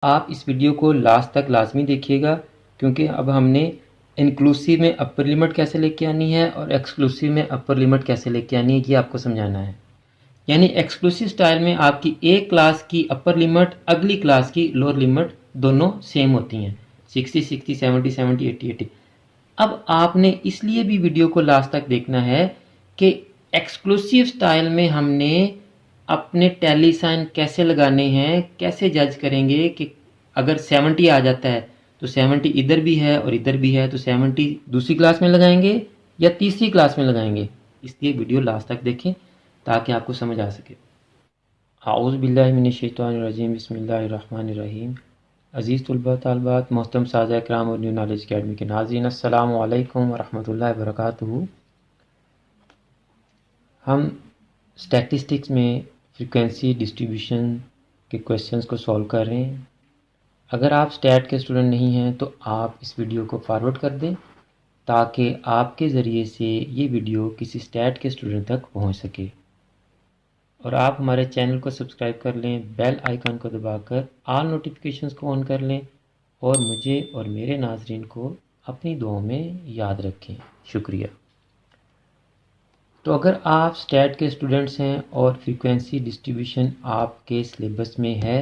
आप इस वीडियो को लास्ट तक लाजमी देखिएगा, क्योंकि अब हमने इंक्लूसिव में अपर लिमिट कैसे लेके आनी है और एक्सक्लूसिव में अपर लिमिट कैसे लेके आनी है, ये आपको समझाना है। यानी एक्सक्लूसिव स्टाइल में आपकी एक क्लास की अपर लिमिट अगली क्लास की लोअर लिमिट दोनों सेम होती हैं, 60, 60, 70, 70, 80, 80। अब आपने इसलिए भी वीडियो को लास्ट तक देखना है कि एक्सक्लूसिव स्टाइल में हमने अपने टैली साइन कैसे लगाने हैं, कैसे जज करेंगे कि अगर 70 आ जाता है तो 70 इधर भी है और इधर भी है, तो 70 दूसरी क्लास में लगाएंगे या तीसरी क्लास में लगाएंगे। इसलिए वीडियो लास्ट तक देखें ताकि आपको समझ आ सके। आऊज़ बिल्लाहि मिनश शैतानिर रजीम, बिस्मिल्लाहिर रहमानिर रहीम। अज़ीज़ तलबा तालिबात, मोहतरम साज़ा कराम और न्यू नॉलेज अकेडमी के नाज़रीन, अस्सलामु अलैकुम वरहमतुल्लाहि वबरकातुहू। हम स्टैटिस्टिक्स में फ्रीक्वेंसी डिस्ट्रीब्यूशन के क्वेश्चंस को सॉल्व कर रहे हैं। अगर आप स्टैट के स्टूडेंट नहीं हैं तो आप इस वीडियो को फॉरवर्ड कर दें ताकि आपके ज़रिए से ये वीडियो किसी स्टैट के स्टूडेंट तक पहुंच सके। और आप हमारे चैनल को सब्सक्राइब कर लें, बेल आइकन को दबाकर ऑल नोटिफिकेशंस को ऑन कर लें और मुझे और मेरे नाजरीन को अपनी दुआओं में याद रखें। शुक्रिया। तो अगर आप स्टैट के स्टूडेंट्स हैं और फ्रीक्वेंसी डिस्ट्रीब्यूशन आपके सिलेबस में है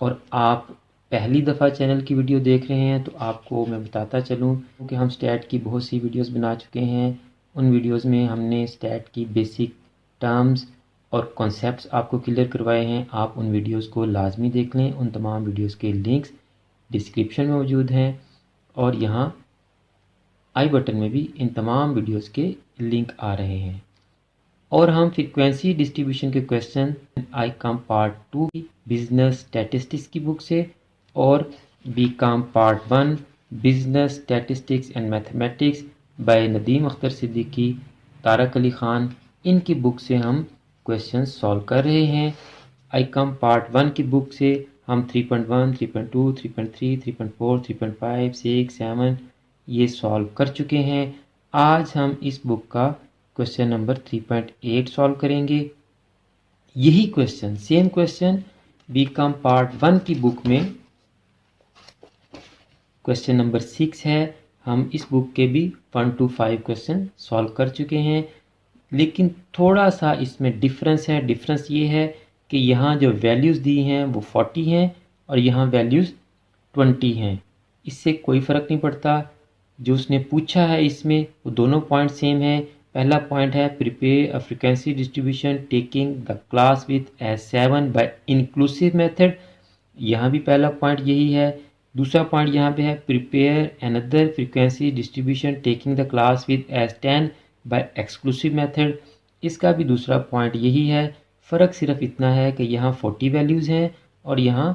और आप पहली दफ़ा चैनल की वीडियो देख रहे हैं, तो आपको मैं बताता चलूं कि हम स्टैट की बहुत सी वीडियोस बना चुके हैं। उन वीडियोस में हमने स्टैट की बेसिक टर्म्स और कॉन्सेप्ट्स आपको क्लियर करवाए हैं। आप उन वीडियोस को लाजमी देख लें। उन तमाम वीडियोस के लिंक्स डिस्क्रिप्शन में मौजूद हैं और यहाँ आई बटन में भी इन तमाम वीडियोस के लिंक आ रहे हैं। और हम फ्रीक्वेंसी डिस्ट्रीब्यूशन के question ICom part 2 business statistics की बुक से और BCom part 1 business statistics and mathematics by Nadeem Akhtar Siddiqui, Tariq Ali Khan, इनकी बुक से हम क्वेश्चन सॉल्व कर रहे हैं। आई कॉम पार्ट 1 की बुक से हम 3.1, 3.2, 3.3, 3.4, 3.5, 6, 7 ये सॉल्व कर चुके हैं। आज हम इस बुक का क्वेश्चन नंबर 3.8 सॉल्व करेंगे। यही question, same question BCom part 1 की बुक में क्वेश्चन नंबर 6 है। हम इस बुक के भी 1 to 5 क्वेश्चन सॉल्व कर चुके हैं, लेकिन थोड़ा सा इसमें डिफरेंस है। डिफरेंस ये है कि यहाँ जो वैल्यूज़ दी हैं वो 40 हैं और यहाँ वैल्यूज़ 20 हैं। इससे कोई फ़र्क नहीं पड़ता। जो उसने पूछा है इसमें वो दोनों पॉइंट सेम है। पहला पॉइंट है prepare a frequency distribution taking the class width as 7 by inclusive method. यहाँ भी पहला पॉइंट यही है। दूसरा पॉइंट यहाँ पे है prepare another frequency distribution taking the class width as 10 by exclusive method. इसका भी दूसरा पॉइंट यही है। फ़र्क सिर्फ इतना है कि यहाँ 40 वैल्यूज़ हैं और यहाँ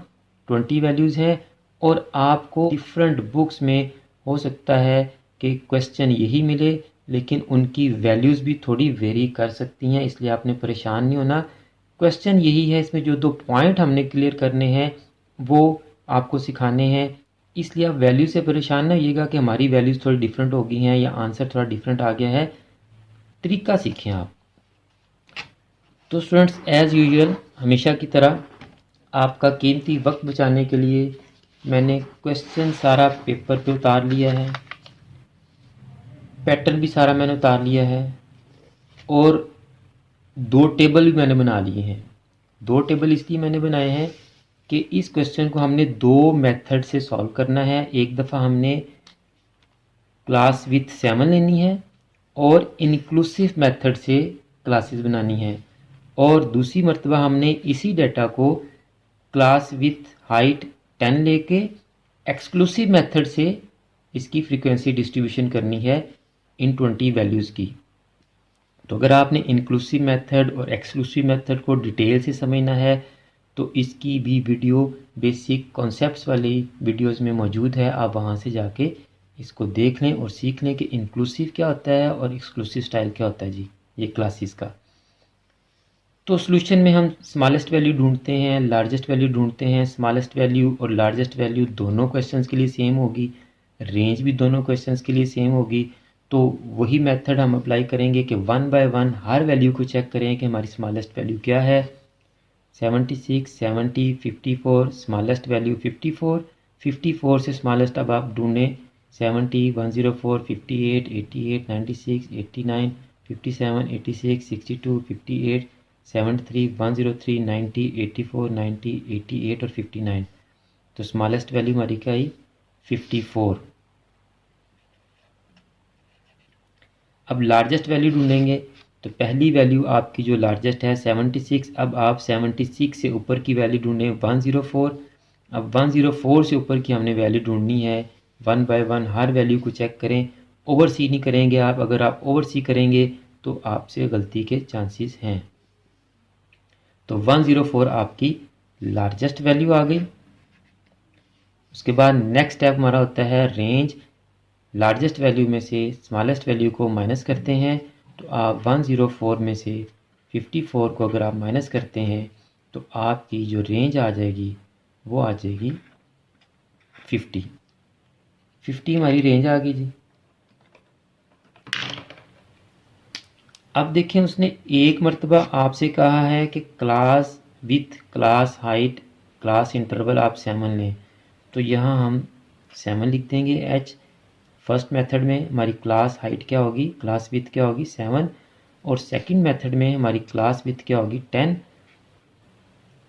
20 वैल्यूज़ हैं। और आपको डिफरेंट बुक्स में हो सकता है कि क्वेश्चन यही मिले, लेकिन उनकी वैल्यूज़ भी थोड़ी वेरी कर सकती हैं, इसलिए आपने परेशान नहीं होना। क्वेश्चन यही है। इसमें जो 2 पॉइंट हमने क्लियर करने हैं वो आपको सिखाने हैं, इसलिए आप वैल्यू से परेशान ना होइएगा कि हमारी वैल्यूज़ थोड़ी डिफरेंट हो गई हैं या आंसर थोड़ा डिफरेंट आ गया है। तरीका सीखें आप। तो स्टूडेंट्स, एज़ यूजुअल हमेशा की तरह आपका कीमती वक्त बचाने के लिए मैंने क्वेश्चन सारा पेपर पे उतार लिया है, पैटर्न भी सारा मैंने उतार लिया है और 2 टेबल भी मैंने बना लिए हैं। 2 टेबल इसलिए मैंने बनाए हैं कि इस क्वेश्चन को हमने 2 मेथड से सॉल्व करना है। एक दफ़ा हमने क्लास विथ 7 लेनी है और इंक्लूसिव मेथड से क्लासेस बनानी है, और दूसरी मरतबा हमने इसी डाटा को क्लास विथ हाइट 10 लेके एक्सक्लूसिव मेथड से इसकी फ्रीक्वेंसी डिस्ट्रीब्यूशन करनी है इन 20 वैल्यूज़ की। तो अगर आपने इंक्लूसिव मेथड और एक्सक्लूसिव मेथड को डिटेल से समझना है तो इसकी भी वीडियो बेसिक कॉन्सेप्ट्स वाली वीडियोस में मौजूद है। आप वहां से जाके इसको देख लें और सीख लें कि इंक्लूसिव क्या होता है और एक्सक्लूसिव स्टाइल क्या होता है जी, ये क्लासेस का। तो सॉल्यूशन में हम स्मॉलेस्ट वैल्यू ढूंढते हैं, लार्जेस्ट वैल्यू ढूंढते हैं। स्मॉलेस्ट वैल्यू और लार्जेस्ट वैल्यू दोनों क्वेश्चंस के लिए सेम होगी, रेंज भी दोनों क्वेश्चंस के लिए सेम होगी। तो वही मेथड हम अप्लाई करेंगे कि 1 बाय 1 हर वैल्यू को चेक करें कि हमारी स्मॉलेस्ट वैल्यू क्या है। 76, 70, 54, स्मॉलेस्ट वैल्यू 54, 54 से स्मॉलेस्ट अब आप ढूंढें 70, 104, 58, 88, 96, 89, 57, 86, 62, 58, 73, 103, 90, 84, 90, 88 और 59। तो स्मॉलेस्ट वैल्यू हमारी क्या आई 54। अब लार्जेस्ट वैल्यू ढूंढेंगे तो पहली वैल्यू आपकी जो लार्जेस्ट है 76। अब आप 76 से ऊपर की वैल्यू ढूंढें 104। अब 104 से ऊपर की हमने वैल्यू ढूंढनी है, 1 बाय 1 हर वैल्यू को चेक करें। ओवरसी नहीं करेंगे आप, अगर आप ओवरसी करेंगे तो आपसे गलती के चांसेस हैं। तो 104 आपकी लार्जेस्ट वैल्यू आ गई। उसके बाद नेक्स्ट स्टेप हमारा होता है रेंज। लार्जेस्ट वैल्यू में से स्मॉलेस्ट वैल्यू को माइनस करते हैं, तो आप 104 में से 54 को अगर आप माइनस करते हैं तो आपकी जो रेंज आ जाएगी वो आ जाएगी 50। 50 हमारी रेंज आ गई जी। अब देखें उसने एक मरतबा आपसे कहा है कि class with class height class interval आप 7 लें, तो यहाँ हम 7 लिख देंगे एच। फर्स्ट मेथड में हमारी क्लास हाइट क्या होगी, क्लास विथ क्या होगी 7, और सेकंड मेथड में हमारी क्लास विथ क्या होगी 10।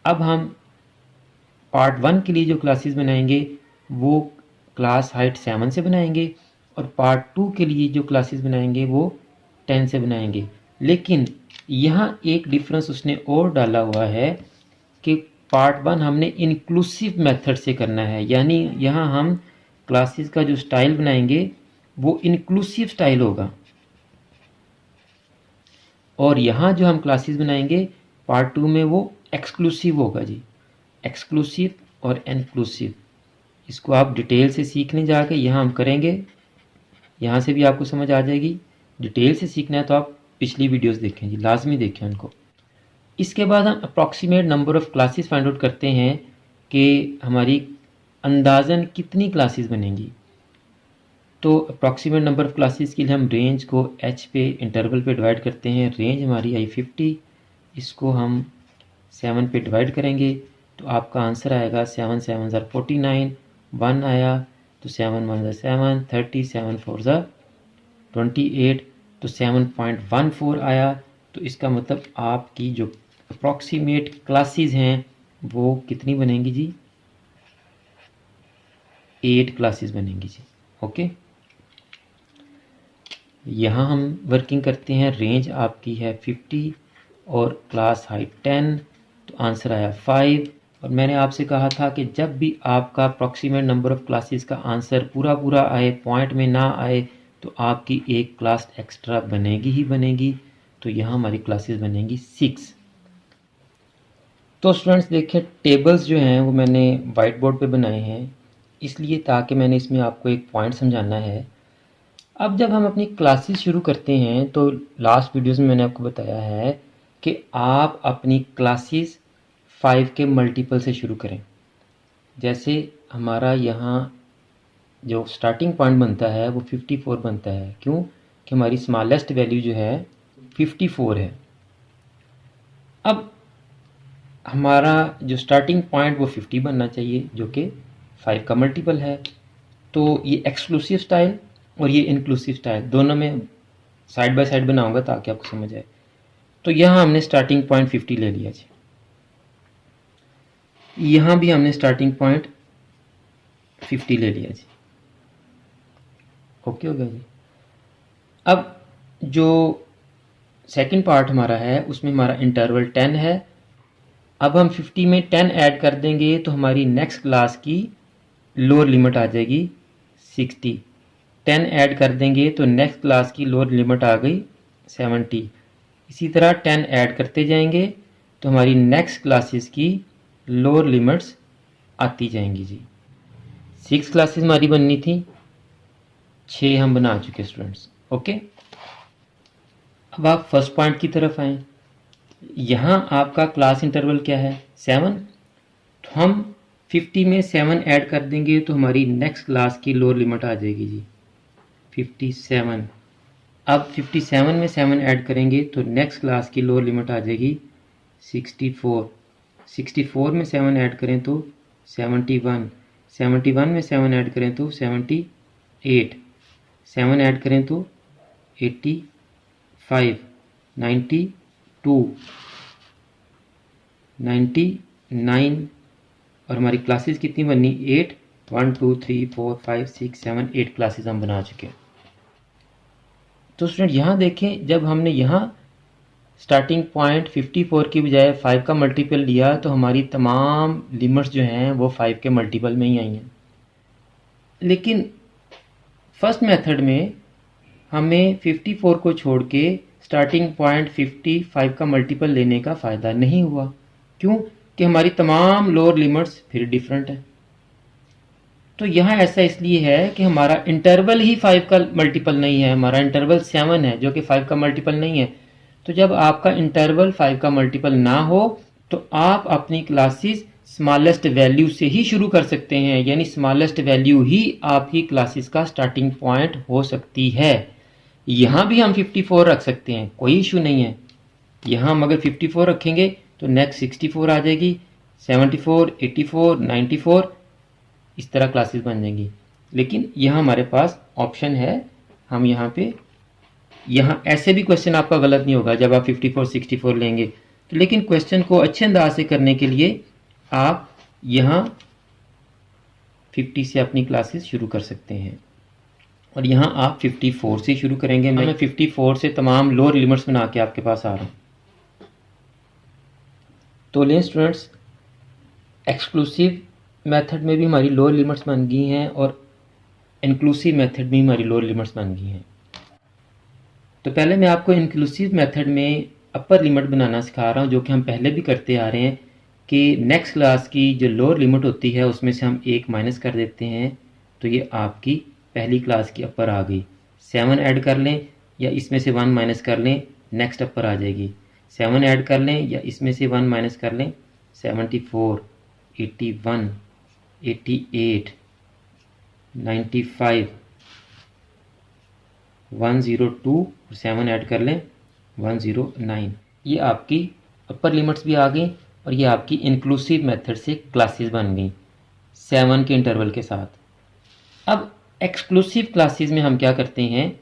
अब हम पार्ट 1 के लिए जो क्लासेस बनाएंगे वो क्लास हाइट 7 से बनाएंगे, और पार्ट 2 के लिए जो क्लासेस बनाएंगे वो 10 से बनाएंगे। लेकिन यहाँ एक डिफरेंस उसने और डाला हुआ है कि पार्ट 1 हमने इंक्लूसिव मेथड से करना है, यानी यहाँ हम क्लासेस का जो स्टाइल बनाएंगे वो इंक्लूसिव स्टाइल होगा, और यहाँ जो हम क्लासेस बनाएंगे पार्ट 2 में वो एक्सक्लूसिव होगा जी। एक्सक्लूसिव और इनक्लूसिव, इसको आप डिटेल से सीखने जाके यहाँ हम करेंगे, यहाँ से भी आपको समझ आ जाएगी। डिटेल से सीखना है तो आप पिछली वीडियोस देखें जी, लाजमी देखें उनको। इसके बाद हम approximate number of classes find out करते हैं कि हमारी अंदाज़न कितनी क्लासेस बनेंगी। तो अप्रॉक्सीमेट नंबर ऑफ़ क्लासेस के लिए हम रेंज को एच पे इंटरवल पे डिवाइड करते हैं। रेंज हमारी आई 50, इसको हम 7 पे डिवाइड करेंगे तो आपका आंसर आएगा 7 7 ज़र 49, 1 आया तो 7 1 ज़र 7, 30, 7 4 ज़र 28, तो 7.14 आया। तो इसका मतलब आपकी जो अप्रॉक्सीमेट क्लासेस हैं वो कितनी बनेंगी जी, 8 क्लासेस बनेंगी जी। ओके, यहाँ हम वर्किंग करते हैं। रेंज आपकी है 50 और क्लास हाइट 10, तो आंसर आया 5। और मैंने आपसे कहा था कि जब भी आपका अप्रॉक्सीमेट नंबर ऑफ़ क्लासेस का आंसर पूरा पूरा आए, पॉइंट में ना आए, तो आपकी एक क्लास एक्स्ट्रा बनेगी ही बनेगी। तो यहाँ हमारी क्लासेस बनेंगी 6। तो स्टूडेंट्स देखिए, टेबल्स जो हैं वो मैंने वाइट बोर्ड पे बनाए हैं, इसलिए ताकि मैंने इसमें आपको एक पॉइंट समझाना है। अब जब हम अपनी क्लासेस शुरू करते हैं तो लास्ट वीडियोस में मैंने आपको बताया है कि आप अपनी क्लासेस 5 के मल्टीपल से शुरू करें। जैसे हमारा यहाँ जो स्टार्टिंग पॉइंट बनता है वो 54 बनता है। क्यों? कि हमारी स्मॉलेस्ट वैल्यू जो है 54 है। अब हमारा जो स्टार्टिंग पॉइंट वो 50 बनना चाहिए, जो कि 5 का मल्टीपल है। तो ये एक्सक्लूसिव स्टाइल और ये इंक्लूसिव स्टाइल दोनों में साइड बाय साइड बनाऊंगा ताकि आपको समझ आए। तो यहाँ हमने स्टार्टिंग पॉइंट 50 ले लिया जी, यहाँ भी हमने स्टार्टिंग पॉइंट 50 ले लिया जी। ओके हो गया जी। अब जो सेकंड पार्ट हमारा है उसमें हमारा इंटरवल 10 है। अब हम 50 में 10 ऐड कर देंगे तो हमारी नेक्स्ट क्लास की लोअर लिमिट आ जाएगी 60। 10 ऐड कर देंगे तो नेक्स्ट क्लास की लोअर लिमिट आ गई 70। इसी तरह 10 ऐड करते जाएंगे तो हमारी नेक्स्ट क्लासेस की लोअर लिमिट्स आती जाएंगी जी। 6 क्लासेस हमारी बननी थी, 6 हम बना चुके स्टूडेंट्स। ओके, अब आप फर्स्ट पॉइंट की तरफ आए। यहाँ आपका क्लास इंटरवल क्या है 7, तो हम 50 में 7 ऐड कर देंगे तो हमारी नेक्स्ट क्लास की लोअर लिमिट आ जाएगी जी 57। अब 57 में 7 ऐड करेंगे तो नेक्स्ट क्लास की लोअर लिमिट आ जाएगी 64। 64 में 7 ऐड करें तो 71, 71 में 7 ऐड करें तो 78, 7 ऐड करें तो 85, 92, 99 और हमारी क्लासेस कितनी बननी 8, 1 2 3 4 5 6 7 8 क्लासेस हम बना चुके हैं। तो स्टूडेंट यहाँ देखें, जब हमने यहाँ स्टार्टिंग पॉइंट 54 की बजाय 5 का मल्टीपल लिया तो हमारी तमाम लिमिट्स जो हैं वो 5 के मल्टीपल में ही आई हैं। लेकिन फर्स्ट मेथड में हमें 54 को छोड़ के स्टार्टिंग पॉइंट 55 का मल्टीपल लेने का फ़ायदा नहीं हुआ। क्यों? कि हमारी तमाम लोअर लिमिट्स फिर डिफरेंट है। तो यहाँ ऐसा इसलिए है कि हमारा इंटरवल ही 5 का मल्टीपल नहीं है, हमारा इंटरवल 7 है जो कि 5 का मल्टीपल नहीं है। तो जब आपका इंटरवल 5 का मल्टीपल ना हो तो आप अपनी क्लासेस स्मॉलेस्ट वैल्यू से ही शुरू कर सकते हैं, यानी स्मॉलेस्ट वैल्यू ही आपकी क्लासेस का स्टार्टिंग पॉइंट हो सकती है। यहाँ भी हम 54 रख सकते हैं, कोई इशू नहीं है। यहाँ हम अगर 54 रखेंगे तो नेक्स्ट 64 आ जाएगी, 74, 84, 94 इस तरह क्लासेस बन जाएंगी। लेकिन यहाँ हमारे पास ऑप्शन है, हम यहाँ पे यहाँ ऐसे भी क्वेश्चन आपका गलत नहीं होगा जब आप 54, 64 लेंगे तो, लेकिन क्वेश्चन को अच्छे अंदाज से करने के लिए आप यहाँ 50 से अपनी क्लासेस शुरू कर सकते हैं और यहाँ आप 54 से शुरू करेंगे। मैं 54 से तमाम लोअर लिमिट्स बना के आपके पास आ रहा हूँ। तो लें स्टूडेंट्स, एक्सक्लूसिव मेथड में भी हमारी लोअर लिमिट्स बन गई हैं और इंक्लूसिव मेथड में हमारी लोअर लिमिट्स बन गई हैं। तो पहले मैं आपको इंक्लूसिव मेथड में अपर लिमिट बनाना सिखा रहा हूँ, जो कि हम पहले भी करते आ रहे हैं कि नेक्स्ट क्लास की जो लोअर लिमिट होती है उसमें से हम 1 माइनस कर देते हैं तो ये आपकी पहली क्लास की अपर आ गई। 7 ऐड कर लें या इसमें से 1 माइनस कर लें, नेक्स्ट अपर आ जाएगी। 7 ऐड कर लें या इसमें से 1 माइनस कर लें, 74, 81, 88, 95, 102 और 7 ऐड कर लें 109। ये आपकी अपर लिमिट्स भी आ गई और ये आपकी इंक्लूसिव मेथड से क्लासेस बन गई 7 के इंटरवल के साथ। अब एक्सक्लूसिव क्लासेस में हम क्या करते हैं,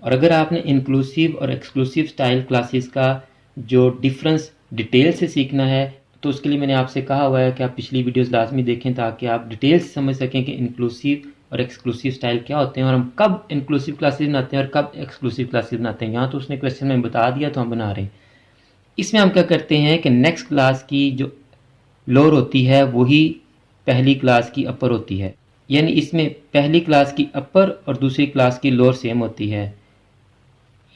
और अगर आपने इंक्लूसिव और एक्सक्लूसिव स्टाइल क्लासेस का जो डिफरेंस डिटेल से सीखना है तो उसके लिए मैंने आपसे कहा हुआ है कि आप पिछली वीडियोस लाजमी देखें ताकि आप डिटेल से समझ सकें कि इंक्लूसिव और एक्सक्लूसिव स्टाइल क्या होते हैं और हम कब इंक्लूसिव क्लासेस बनाते हैं और कब एक्सक्लूसिव क्लासेस बनाते हैं। यहाँ तो उसने क्वेश्चन में बता दिया तो हम बना रहे हैं। इसमें हम क्या करते हैं कि नेक्स्ट क्लास की जो लोअर होती है वही पहली क्लास की अपर होती है, यानी इसमें पहली क्लास की अपर और दूसरी क्लास की लोअर सेम होती है।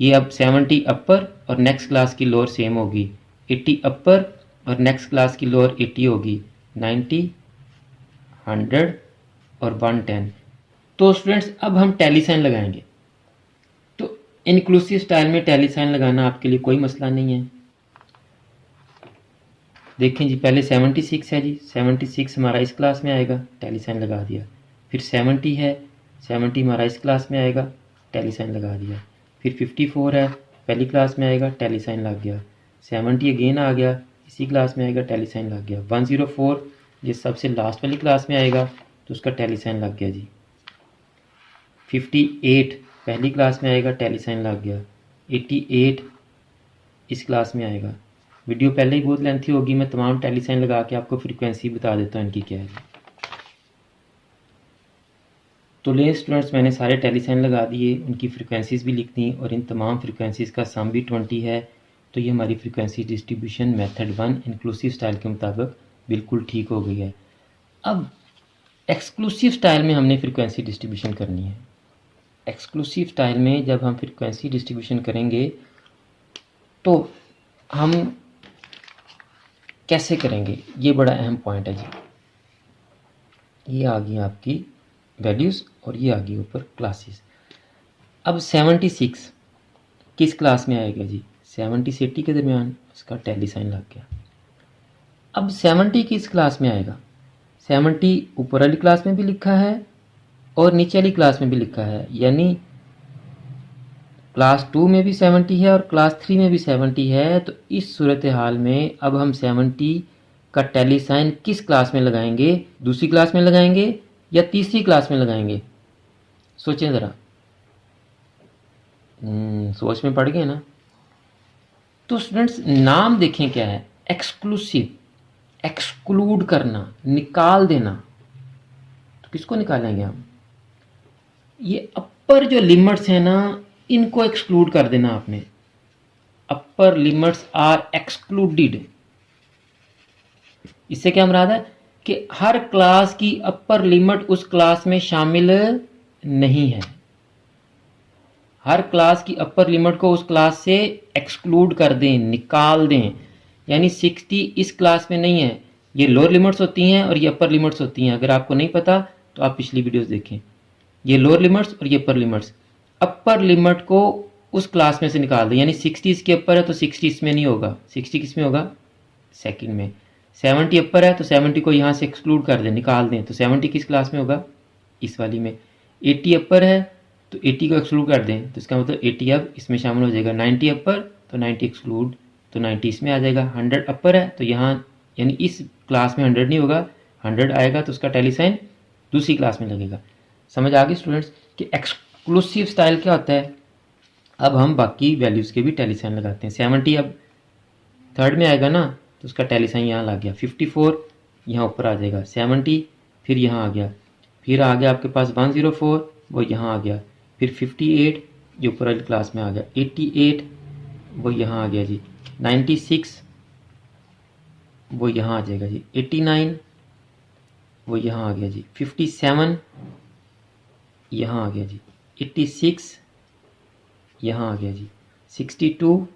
ये अब 70 अपर और नेक्स्ट क्लास की लोअर सेम होगी, 80 अपर और नेक्स्ट क्लास की लोअर 80 होगी, 90, 100 और 110। तो स्टूडेंट्स अब हम टैली साइन लगाएंगे। तो इंक्लूसिव स्टाइल में टैली साइन लगाना आपके लिए कोई मसला नहीं है। देखें जी, पहले 76 है जी, 76 हमारा इस क्लास में आएगा, टैली साइन लगा दिया। फिर 70 है, 70 हमारा इस क्लास में आएगा, टैली साइन लगा दिया। फिर 54 है, पहली क्लास में आएगा, टैली साइन लग गया। 70 अगेन आ गया, इसी क्लास में आएगा, टैली साइन लग गया। 104 ये सबसे लास्ट वाली क्लास में आएगा तो उसका टैली साइन लग गया जी। 58 पहली क्लास में आएगा, टैली साइन लग गया। 88 इस क्लास में आएगा। वीडियो पहले ही बहुत लेंथी होगी, मैं तमाम टैली साइन लगा के आपको फ्रीक्वेंसी बता देता हूँ इनकी क्या है। तो ले स्टूडेंट्स, मैंने सारे टैली साइन लगा दिए, उनकी फ्रीक्वेंसीज भी लिख दी और इन तमाम फ्रीक्वेंसीज का सम भी 20 है। तो ये हमारी frequency distribution method 1 inclusive style के मुताबिक बिल्कुल ठीक हो गई है। अब एक्सक्लूसिव स्टाइल में हमने फ्रीक्वेंसी डिस्ट्रीब्यूशन करनी है। एक्सक्लूसिव स्टाइल में जब हम फ्रीक्वेंसी डिस्ट्रीब्यूशन करेंगे तो हम कैसे करेंगे, ये बड़ा अहम पॉइंट है जी। ये आ गई आपकी वैल्यूज़ और ये आ गई ऊपर क्लासेस। अब 76 किस क्लास में आएगा जी, 70 से 80 के दरमियान, उसका टैली साइन लग गया। अब 70 किस क्लास में आएगा, 70 ऊपर वाली क्लास में भी लिखा है और नीचे वाली क्लास में भी लिखा है, यानी क्लास 2 में भी 70 है और क्लास 3 में भी 70 है। तो इस सूरत हाल में अब हम 70 का टेली साइन किस क्लास में लगाएंगे? दूसरी क्लास में लगाएंगे या तीसरी क्लास में लगाएंगे? सोचें ज़रा। सोच में पड़ गए ना। तो स्टूडेंट्स नाम देखें क्या है, एक्सक्लूसिव, एक्सक्लूड करना, निकाल देना। तो किसको निकालेंगे हम? ये अपर जो लिमिट्स हैं ना, इनको एक्सक्लूड कर देना आपने। Upper limits are excluded. इससे क्या मुराद है कि हर क्लास की अपर लिमिट उस क्लास में शामिल नहीं है। हर क्लास की अपर लिमिट को उस क्लास से एक्सक्लूड कर दें, निकाल दें। यानी 60 इस क्लास में नहीं है। ये लोअर लिमिट्स होती हैं और ये अपर लिमिट्स होती हैं। अगर आपको नहीं पता तो आप पिछली वीडियोस देखें। ये लोअर लिमिट्स और ये अपर लिमिट्स। अपर लिमिट को उस क्लास में से निकाल दें। यानी 60 इसके अपर है तो 60 इसमें नहीं होगा। 60 किस में होगा? सेकंड में। 70 अपर है तो 70 को यहाँ से एक्सक्लूड कर दें, निकाल दें। तो 70 किस क्लास में होगा? इस वाली में। 80 अपर है तो 80 को एक्सक्लूड कर दें, तो इसका मतलब 80 अब इसमें शामिल हो जाएगा। 90 अपर तो 90 एक्सक्लूड, तो 90 इसमें आ जाएगा। 100 अपर है तो यहाँ यानी इस क्लास में 100 नहीं होगा, 100 आएगा तो उसका टेली साइन दूसरी क्लास में लगेगा। समझ आ गई स्टूडेंट्स कि एक्सक्लूसिव स्टाइल क्या होता है? अब हम बाकी वैल्यूज़ के भी टेली साइन लगाते हैं। 70 अब थर्ड में आएगा ना, तो उसका टेली साइन यहाँ लग गया। 54 यहाँ ऊपर आ जाएगा। 70 फिर यहाँ आ गया। फिर आ गया आपके पास 104, वो यहाँ आ गया। फिर 58 जो ऊपर वाली क्लास में आ गया। 88 वो यहाँ आ गया जी। 96 वो यहाँ आ जाएगा जी। 89 वो यहाँ आ गया जी। 57 यहाँ आ गया जी। 86 यहाँ आ गया जी। 62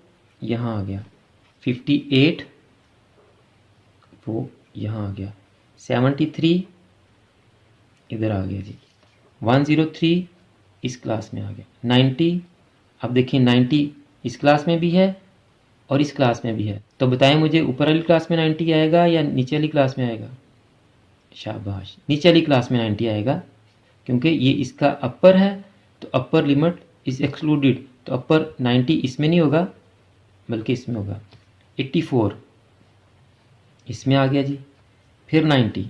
यहाँ आ गया। 58 वो यहाँ आ गया। 73 इधर आ गया जी। 103 इस क्लास में आ गया। 90 अब देखिए 90 इस क्लास में भी है और इस क्लास में भी है। तो बताएं मुझे ऊपर वाली क्लास में 90 आएगा या नीचे वाली क्लास में आएगा? शाबाश, नीचे वाली क्लास में 90 आएगा, क्योंकि ये इसका अपर है तो अपर लिमिट इज एक्सक्लूडेड, तो अपर 90 इसमें नहीं होगा बल्कि इसमें होगा। 84 इसमें आ गया जी। फिर 90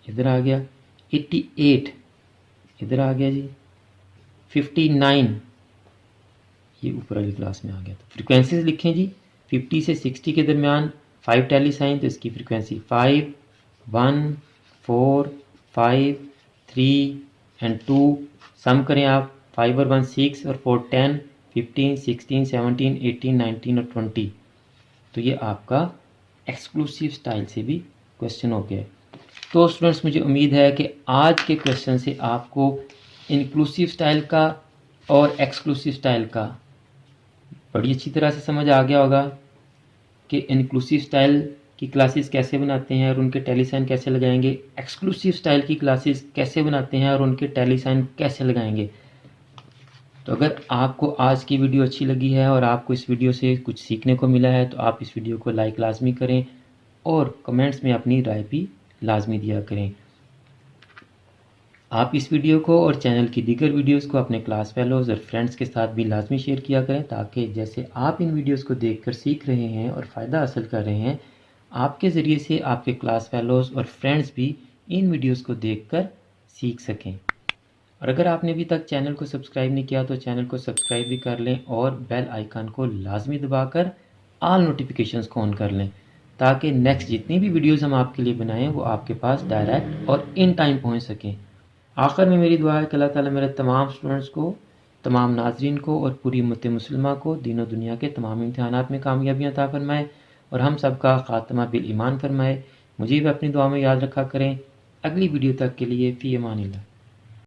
इधर आ गया। 88 इधर आ गया जी। 59 ये ऊपर वाली क्लास में आ गया। तो फ्रीक्वेंसीज लिखें जी। 50 से 60 के दरमियान 5 टेली साइन, तो इसकी फ्रीक्वेंसी 5, 1, 4, 5, 3 एंड 2। सम करें आप। 5 और 1 6 और 4 10, 15, 16, 17, 18, 19 और 20। तो ये आपका एक्सक्लूसिव स्टाइल से भी क्वेश्चन हो गया। तो स्टूडेंट्स मुझे उम्मीद है कि आज के क्वेश्चन से आपको इंक्लूसिव स्टाइल का और एक्सक्लूसिव स्टाइल का बड़ी अच्छी तरह से समझ आ गया होगा कि इंक्लूसिव स्टाइल की क्लासेस कैसे बनाते हैं और उनके टेली साइन कैसे लगाएंगे, एक्सक्लूसिव स्टाइल की क्लासेस कैसे बनाते हैं और उनके टेली साइन कैसे लगाएंगे। तो अगर आपको आज की वीडियो अच्छी लगी है और आपको इस वीडियो से कुछ सीखने को मिला है तो आप इस वीडियो को लाइक लाजमी करें और कमेंट्स में अपनी राय भी लाजमी दिया करें। आप इस वीडियो को और चैनल की दीगर वीडियोस को अपने क्लास फेलोज़ और फ्रेंड्स के साथ भी लाजमी शेयर किया करें, ताकि जैसे आप इन वीडियोस को देखकर सीख रहे हैं और फ़ायदा हासिल कर रहे हैं, आपके ज़रिए से आपके क्लास फेलोज़ और फ्रेंड्स भी इन वीडियोस को देखकर सीख सकें। और अगर आपने अभी तक चैनल को सब्सक्राइब नहीं किया तो चैनल को सब्सक्राइब भी कर लें और बेल आइकन को लाजमी दबाकर ऑल नोटिफिकेशंस को ऑन कर लें, ताकि नेक्स्ट जितनी भी वीडियोस हम आपके लिए बनाएं वो आपके पास डायरेक्ट और इन टाइम पहुंच सकें। आखिर में मेरी दुआ है कि अल्लाह ताला मेरे तमाम स्टूडेंट्स को, तमाम नाज़रीन को और पूरी उम्मत मुस्लिमा को दीन और दुनिया के तमाम इम्तिहानात में कामयाबियाँ अता फरमाए और हम सब का ख़ात्मा बिल ईमान फरमाए। मुझे भी अपनी दुआ में याद रखा करें। अगली वीडियो तक के लिए फ़ी अमानिल्लाह।